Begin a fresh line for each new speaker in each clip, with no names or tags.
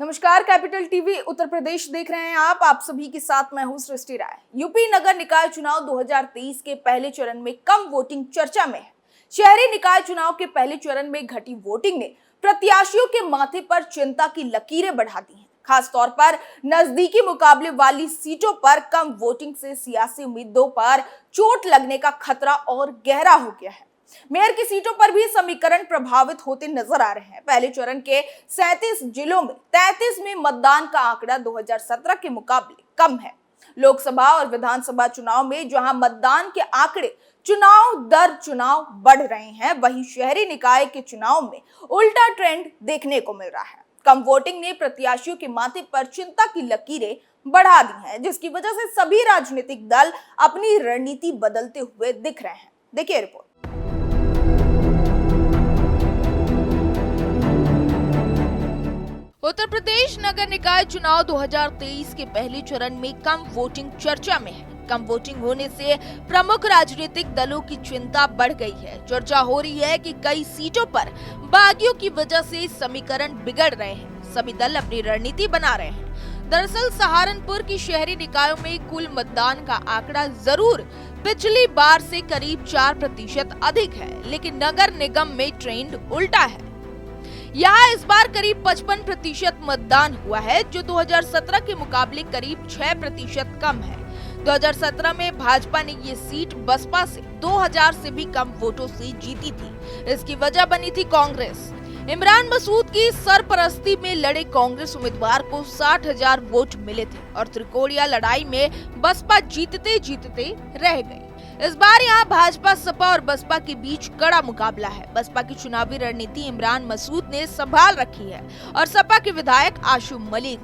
नमस्कार, capital TV Uttar Pradesh देख रहे हैं आप सभी के साथ मैं हूं सृष्टि राय। यूपी नगर निकाय चुनाव 2023 के पहले चरण में कम वोटिंग चर्चा में है। शहरी निकाय चुनाव के पहले चरण में घटी वोटिंग ने प्रत्याशियों के माथे पर चिंता की लकीरें बढ़ा दी हैं। खास तौर पर नजदीकी मुकाबले वाली सीटों पर कम वोटिंग से सियासी उम्मीदों पर चोट लगने का खतरा और गहरा हो गया है। मेयर की सीटों पर भी समीकरण प्रभावित होते नजर आ रहे हैं। पहले चरण के 37 जिलों में 33 में मतदान का आंकड़ा 2017 के मुकाबले कम है। लोकसभा और विधानसभा चुनाव में जहां मतदान के आंकड़े चुनाव दर चुनाव बढ़ रहे हैं, वहीं शहरी निकाय के चुनाव में उल्टा ट्रेंड देखने को मिल रहा है। कम वोटिंग ने प्रत्याशियों के माथे पर चिंता की लकीरें बढ़ा दी हैं, जिसकी वजह से सभी राजनीतिक दल अपनी रणनीति बदलते हुए दिख रहे हैं। देखिए रिपोर्ट। उत्तर प्रदेश नगर निकाय चुनाव 2023 के पहले चरण में कम वोटिंग चर्चा में है। कम वोटिंग होने से प्रमुख राजनीतिक दलों की चिंता बढ़ गई है। चर्चा हो रही है कि कई सीटों पर बागियों की वजह से समीकरण बिगड़ रहे हैं। सभी दल अपनी रणनीति बना रहे हैं। दरअसल सहारनपुर की शहरी निकायों में कुल मतदान का आंकड़ा जरूर पिछली बार से करीब 4% अधिक है, लेकिन नगर निगम में ट्रेंड उल्टा है। यहाँ इस बार करीब 55% मतदान हुआ है, जो 2017 के मुकाबले करीब 6% कम है। 2017 में भाजपा ने ये सीट बसपा से 2000 से भी कम वोटों से जीती थी। इसकी वजह बनी थी कांग्रेस। इमरान मसूद की सरपरस्ती में लड़े कांग्रेस उम्मीदवार को 60,000 वोट मिले थे और त्रिकोणीय लड़ाई में बसपा जीतते जीतते रह गई। इस बार यहाँ भाजपा, सपा और बसपा के बीच कड़ा मुकाबला है। बसपा की चुनावी रणनीति इमरान मसूद ने संभाल रखी है और सपा के विधायक आशु मलिक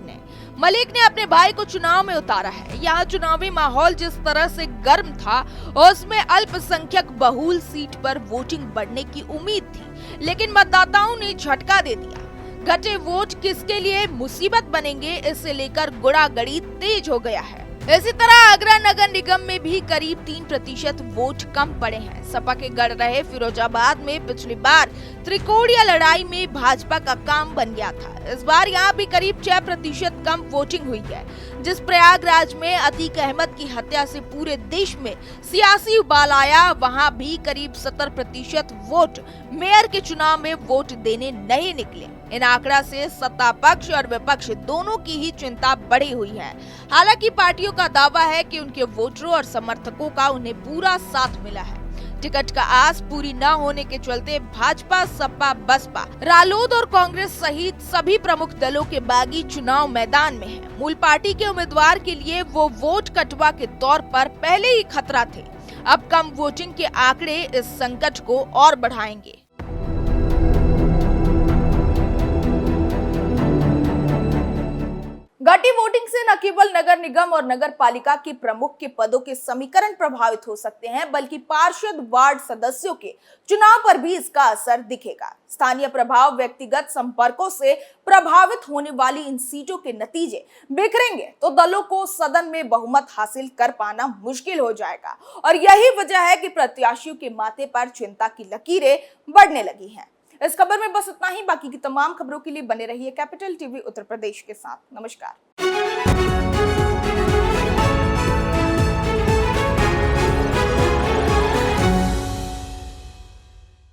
ने अपने भाई को चुनाव में उतारा है। यहाँ चुनावी माहौल जिस तरह से गर्म था, उसमें अल्पसंख्यक बहुल सीट पर वोटिंग बढ़ने की उम्मीद थी, लेकिन मतदाताओं ने झटका दे दिया। घटे वोट किसके लिए मुसीबत बनेंगे, इससे लेकर गुड़ागड़ी तेज हो गया है। इसी तरह आगरा नगर निगम में भी करीब 3% वोट कम पड़े हैं। सपा के गढ़ रहे फिरोजाबाद में पिछली बार त्रिकोणीय लड़ाई में भाजपा का काम बन गया था। इस बार यहाँ भी करीब 6% कम वोटिंग हुई है। जिस प्रयागराज में अतीक अहमद की हत्या से पूरे देश में सियासी उबाल आया, वहाँ भी करीब 70% वोट मेयर के चुनाव में वोट देने नहीं निकले। इन आंकड़ा से सत्ता पक्ष और विपक्ष दोनों की ही चिंता बढ़ी हुई है। हालांकि पार्टियों का दावा है कि उनके वोटरों और समर्थकों का उन्हें पूरा साथ मिला है। टिकट का आस पूरी न होने के चलते भाजपा, सपा, बसपा, रालोद और कांग्रेस सहित सभी प्रमुख दलों के बागी चुनाव मैदान में हैं। मूल पार्टी के उम्मीदवार के लिए वो वोट कटवा के तौर पर पहले ही खतरा थे। अब कम वोटिंग के आंकड़े इस संकट को और बढ़ाएंगे। घटी वोटिंग से न केवल नगर निगम और नगर पालिका के प्रमुख के पदों के समीकरण प्रभावित हो सकते हैं, बल्कि पार्षद, वार्ड सदस्यों के चुनाव पर भी इसका असर दिखेगा। स्थानीय प्रभाव, व्यक्तिगत संपर्कों से प्रभावित होने वाली इन सीटों के नतीजे बिखरेंगे तो दलों को सदन में बहुमत हासिल कर पाना मुश्किल हो जाएगा। और यही वजह है कि प्रत्याशियों के माथे पर चिंता की लकीरें बढ़ने लगी हैं। इस खबर में बस इतना ही। बाकी की तमाम खबरों के लिए बने रहिए कैपिटल टीवी उत्तर प्रदेश के साथ। नमस्कार।